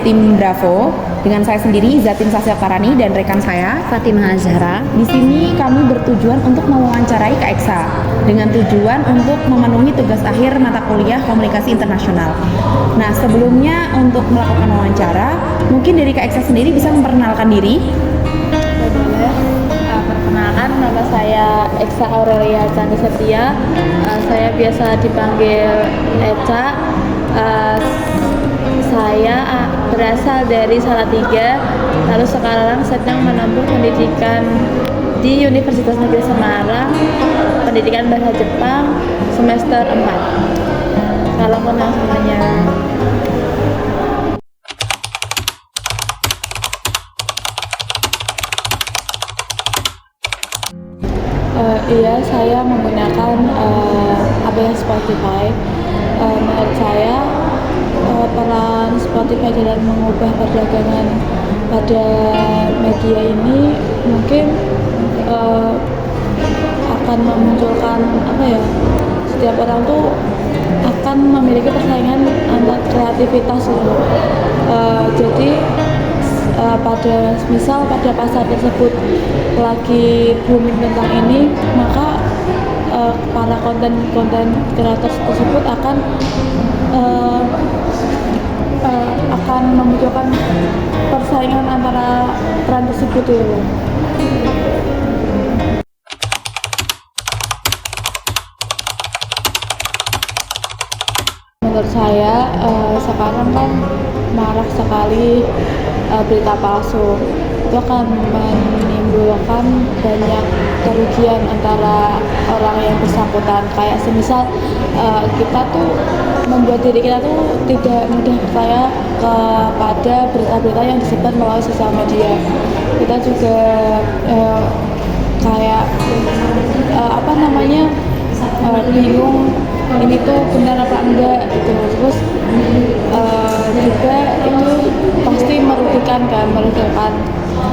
tim Bravo dengan saya sendiri Zatin Sasyakarani dan rekan saya Fatimah Azhara. Di sini kami bertujuan untuk mewawancarai Kak Eksa dengan tujuan untuk memenuhi tugas akhir mata kuliah Komunikasi Internasional. Nah, sebelumnya untuk melakukan wawancara, mungkin dari Kak Eksa sendiri bisa memperkenalkan diri. Boleh. Perkenalkan, nama saya Eksa Aurelia Candi Setia. Saya biasa dipanggil Eca. Saya berasal dari Salatiga, lalu sekarang sedang menempuh pendidikan di Universitas Negeri Semarang, pendidikan bahasa Jepang semester 4. Salam kenal semuanya. Iya, saya menggunakan Spotify. Menurut saya peran Spotify dalam mengubah perdagangan pada media ini mungkin akan memunculkan setiap orang tuh akan memiliki persaingan antar kreativitas gitu. Jadi pada pasar tersebut lagi booming tentang ini, maka para konten kreator tersebut akan memunculkan persaingan antara tren tersebut gitu. Menurut saya sekarang kan marak sekali berita palsu. Itu akan menimbulkan banyak kerugian antara orang yang bersangkutan. Kayak semisal kita tuh membuat diri kita tuh tidak mudah percaya kepada berita-berita yang disebar melalui sosial media. Kita juga bingung ini tuh benar apa enggak gitu. Terus juga itu pasti merugikan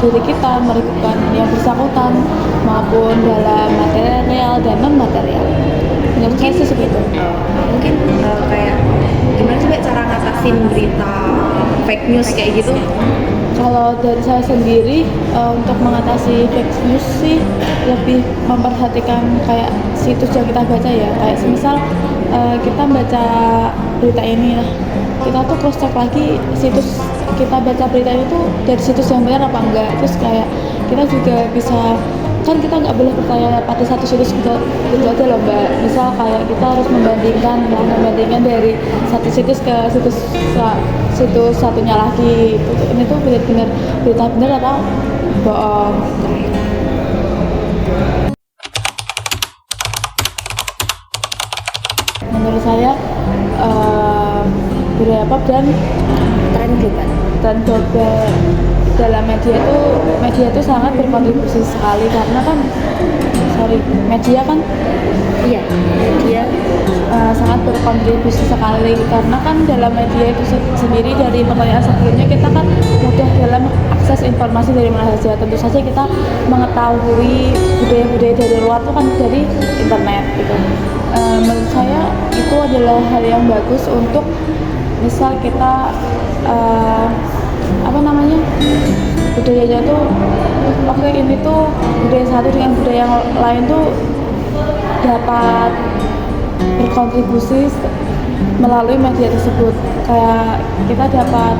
diri kita, merugikan yang bersangkutan maupun dalam material dan non material. Menurut saya sih seperti itu. Mungkin kayak gimana sih cara ngatasin berita fake news kayak gitu? Kalau dari saya sendiri untuk mengatasi fake news sih lebih memperhatikan kayak situs yang kita baca ya. Kayak semisal kita baca berita ini lah, kita tuh cross check lagi situs kita baca berita itu tuh dari situs yang benar apa enggak. Terus kayak kita juga bisa, kan kita nggak boleh percaya pada satu situs gitu aja loh Mbak. Misal kayak kita harus membandingkan dari satu situs ke situs satunya lagi. Ini tuh benar-benar berita benar atau bohong. Menurut saya budaya pop dan tren global dalam media itu sangat berkontribusi sekali, karena kan media sangat berkontribusi sekali, karena kan dalam media itu sendiri, dari pertanyaan sebelumnya kita kan mudah dalam akses informasi dari mana saja. Tentu saja kita mengetahui budaya-budaya dari luar itu kan dari internet gitu. Menurut saya itu adalah hal yang bagus untuk misal kita budayanya tuh ini tuh budaya satu dengan budaya yang lain tuh dapat berkontribusi melalui media tersebut. Kayak kita dapat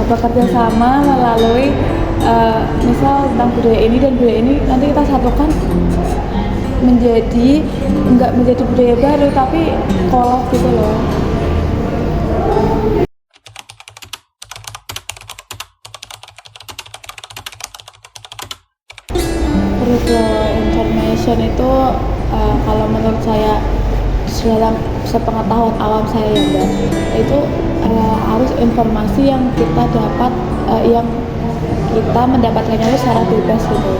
bekerja sama melalui misal tentang budaya ini dan budaya ini, nanti kita satukan nggak menjadi budaya baru tapi kolab gitu loh. Information itu kalau menurut saya dalam sepengetahuan awam saya ya Mbak, itu harus informasi yang kita dapat yang kita mendapatkannya itu secara bebas gitu.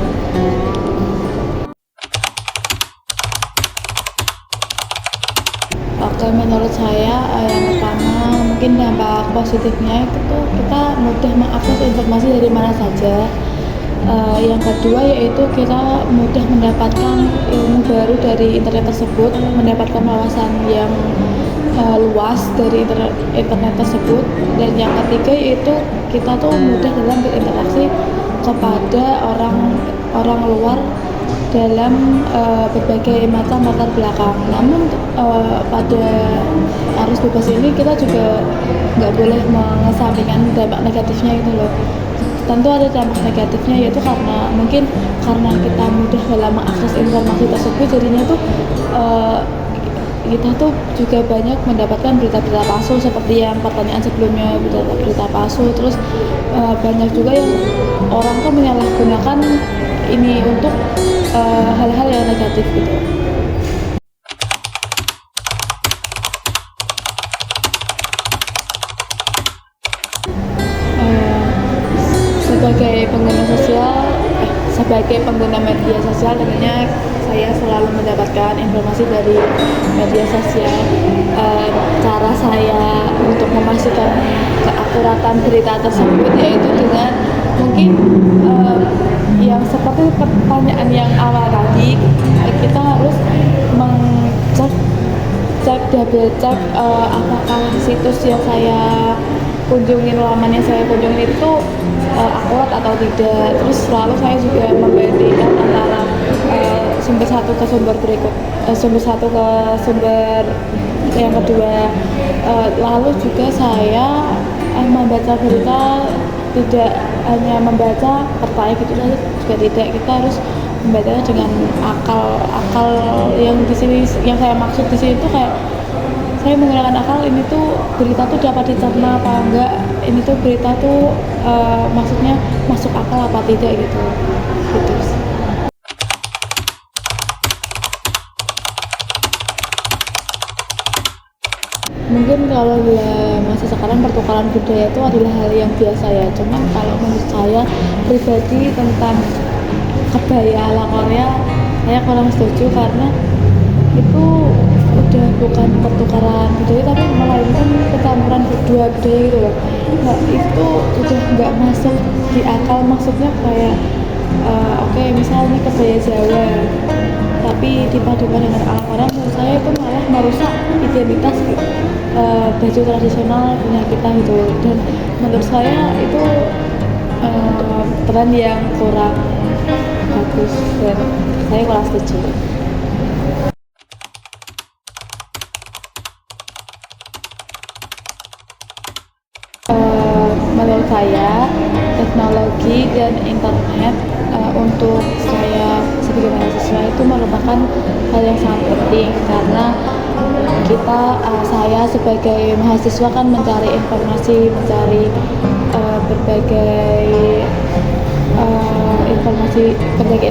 Oke, menurut saya yang pertama mungkin dampak positifnya itu tuh kita mudah mengakses informasi dari mana saja. Yang kedua yaitu kita mudah mendapatkan ilmu baru dari internet tersebut, mendapatkan wawasan yang luas dari internet tersebut. Dan yang ketiga yaitu kita tuh mudah dalam berinteraksi kepada orang luar dalam berbagai macam latar belakang. Namun pada arus bebas ini kita juga nggak boleh mengesampingkan dampak negatifnya itu loh. Tentu ada dampak negatifnya, yaitu karena kita mudah dalam mengakses informasi tersebut, jadinya tuh kita tuh juga banyak mendapatkan berita-berita palsu seperti yang pertanyaan sebelumnya, berita palsu. Terus banyak juga yang orang tuh menyalahgunakan ini untuk hal-hal yang negatif gitu. Sebagai pengguna media sosial tentunya saya selalu mendapatkan informasi dari media sosial. Cara saya untuk memastikan keakuratan berita tersebut yaitu dengan mungkin yang seperti pertanyaan yang awal tadi, kita harus double check apakah situs yang saya kunjungin, laman yang saya kunjungin itu akurat atau tidak. Terus selalu saya juga membandingkan antara sumber satu ke sumber yang kedua. Lalu juga saya membaca berita tidak hanya membaca pertanyaan gitu saja juga tidak, kita harus membacanya dengan akal yang di sini, yang saya maksud di sini tuh kayak saya menggunakan akal. Ini tuh berita tuh dapat dicerna apa enggak, ini tuh berita tuh maksudnya masuk akal apa tidak gitu. Mungkin kalau di masa sekarang pertukaran budaya itu adalah hal yang biasa ya, cuman kalau menurut saya pribadi tentang kebaya ala Korea, saya kurang setuju karena itu udah bukan pertukaran budaya tapi melainkan percampuran budaya gitu loh. Nah, itu udah nggak masuk di akal. Maksudnya kayak oke, misalnya kebaya Jawa tapi dipadukan dengan ala Korea, menurut saya itu malah merusak identitas baju tradisional punya kita gitu. Dan menurut saya itu tren yang kurang bagus dan saya kurang setuju. Menurut saya teknologi dan internet untuk saya sebagai mahasiswa itu merupakan hal yang sangat penting, karena saya sebagai mahasiswa kan mencari informasi, mencari berbagai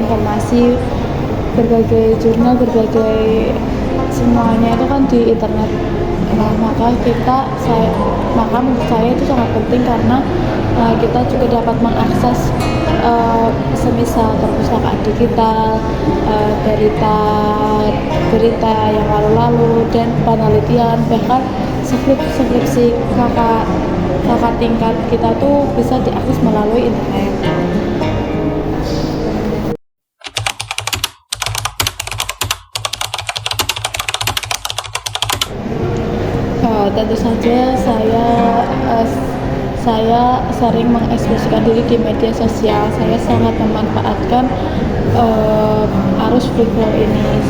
informasi, berbagai jurnal, berbagai semuanya itu kan di internet. Nah, maka menurut saya itu sangat penting karena kita juga dapat mengakses semisal perpustakaan digital, berita yang lalu-lalu, dan penelitian, bahkan skripsi kakak tingkat kita tuh bisa diakses melalui internet. Tentu saja saya sering mengekspresikan diri di media sosial. Saya sangat memanfaatkan arus free flow ini.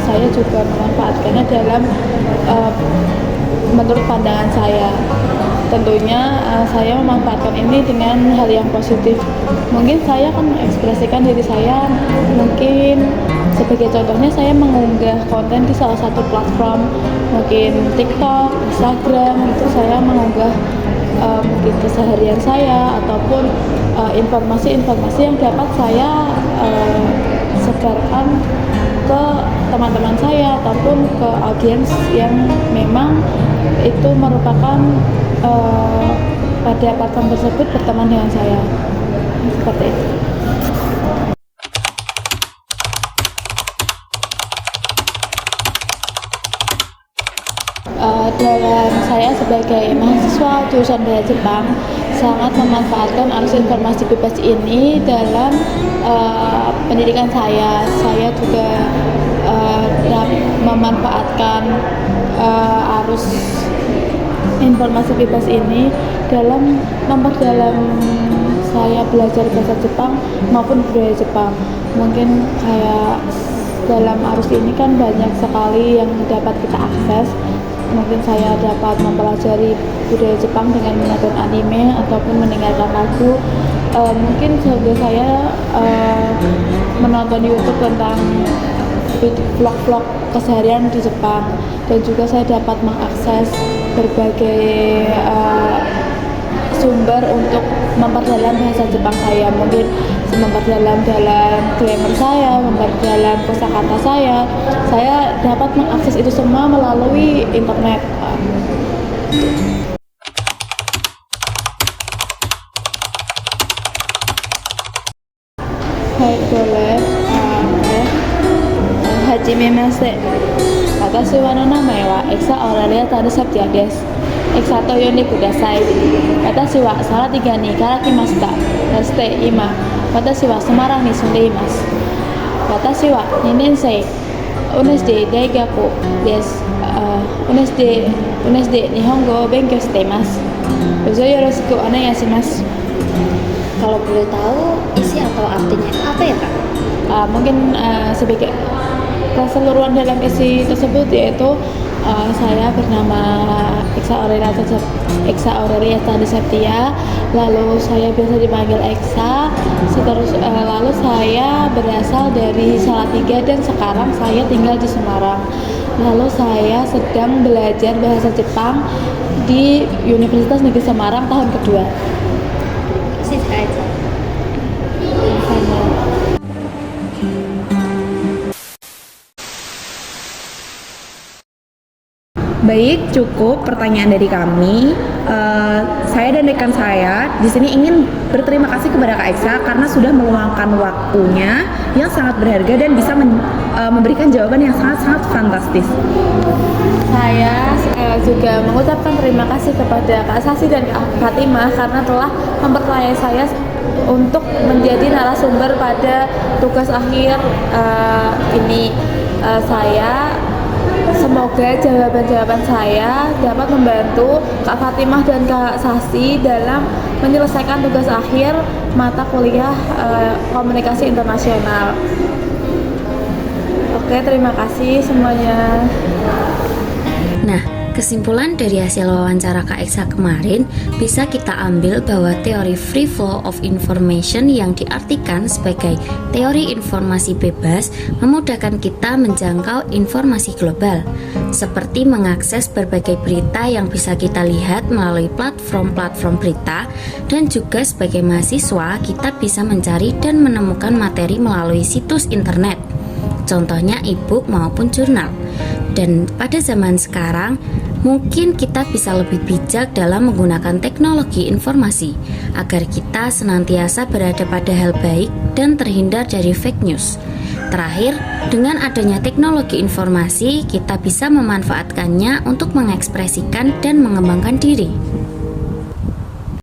Saya juga memanfaatkannya dalam menurut pandangan saya. Tentunya saya memanfaatkan ini dengan hal yang positif. Mungkin saya akan mengekspresikan diri saya, mungkin sebagai contohnya saya mengunggah konten di salah satu platform, mungkin TikTok, Instagram, itu saya mengunggah mungkin keseharian saya ataupun informasi-informasi yang dapat saya sebarkan ke teman-teman saya ataupun ke audiens yang memang itu merupakan pada platform tersebut berteman dengan saya, seperti itu. dalam saya sebagai mahasiswa jurusan bahasa Jepang sangat memanfaatkan arus informasi bebas ini dalam pendidikan saya. Saya juga memanfaatkan arus informasi bebas ini dalam memperdalam saya belajar bahasa Jepang maupun budaya Jepang. Mungkin kayak dalam arus ini kan banyak sekali yang dapat kita akses. Mungkin saya dapat mempelajari budaya Jepang dengan menonton anime ataupun mendengarkan lagu. Mungkin juga saya menonton YouTube tentang vlog-vlog keseharian di Jepang, dan juga saya dapat mengakses berbagai sumber untuk memperdalam bahasa Jepang saya. Mungkin memperdalam dalam grammar saya, memperdalam kosakata saya dapat mengakses itu semua melalui internet. Hai, boleh. Hajimemashite. Watashi wa namae wa Eksa Aurelia Tadasatya desu. Eksa to yonde kudasai. Watashi wa Salatiga ni karakimashita. Dasite ima watashi wa Semarang ni sunde imasu. Watashi wa 2年生 Unesde Daigaku desu. Unesde Nihongo o benkyou shite imasu. Dozo yoroshiku onegaishimasu. Kalau boleh tahu isi atau artinya itu apa ya Kak? Mungkin sebagai keseluruhan dalam isi tersebut yaitu saya bernama Eksa Aurelia Tadasatya, lalu saya biasa dipanggil Eksa. Lalu saya berasal dari Salatiga dan sekarang saya tinggal di Semarang. Lalu saya sedang belajar bahasa Jepang di Universitas Negeri Semarang tahun kedua. Sih aja. Baik, cukup pertanyaan dari kami. Saya dan rekan saya di sini ingin berterima kasih kepada Kak Eksa karena sudah meluangkan waktunya yang sangat berharga dan bisa memberikan jawaban yang sangat-sangat fantastis. Saya juga mengucapkan terima kasih kepada Kak Sasi dan Kak Fatimah karena telah mempercayai saya untuk menjadi narasumber pada tugas akhir ini. Saya semoga jawaban-jawaban saya dapat membantu Kak Fatimah dan Kak Sasi dalam menyelesaikan tugas akhir mata kuliah komunikasi internasional. Oke, terima kasih semuanya. Nah, kesimpulan dari hasil wawancara Kak Eksa kemarin bisa kita ambil bahwa teori free flow of information yang diartikan sebagai teori informasi bebas memudahkan kita menjangkau informasi global, seperti mengakses berbagai berita yang bisa kita lihat melalui platform-platform berita, dan juga sebagai mahasiswa kita bisa mencari dan menemukan materi melalui situs internet, contohnya e-book maupun jurnal. Dan pada zaman sekarang, mungkin kita bisa lebih bijak dalam menggunakan teknologi informasi agar kita senantiasa berada pada hal baik dan terhindar dari fake news. Terakhir, dengan adanya teknologi informasi, kita bisa memanfaatkannya untuk mengekspresikan dan mengembangkan diri.